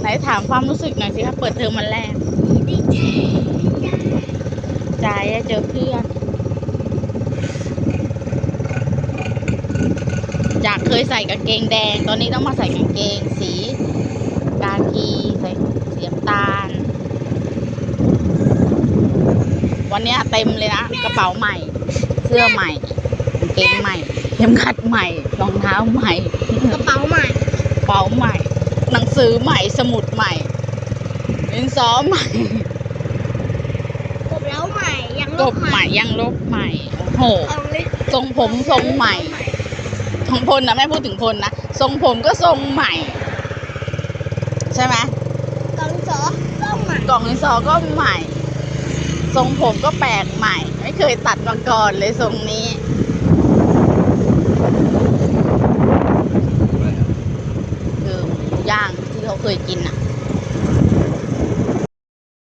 ไหนถามความรู้สึกหน่อยสิคะเปิดเทอมวันแรกใจเจอเพื่อนจากเคยใส่กางเกงแดงตอนนี้ต้องมาใส่กางเกงสีกากีใส่สีน้ำตาลวันนี้เต็มเลยนะกระเป๋าใหม่เสื้อใหม่กางเกงใหม่เข็มขัดใหม่รองเท้าใหม่กระเป๋าใหม่หนังสือใหม่สมุดใหม่ดินสอใหม่กบแล้วใหม่ยังกบใหม่ยังลบใหม่โอ้โหทรงผมทรงใหม่ของพลนะไม่พูดถึงพลนะทรงผมก็ทรงใหม่ใช่ไหมกล่องสอก็ใหม่กล่องดินสอก็ใหม่ทรงผมก็แปลกใหม่ไม่เคยตัดมาก่อนเลยทรงนี้คือหมูย่างที่เขาเคยกินอ่ะ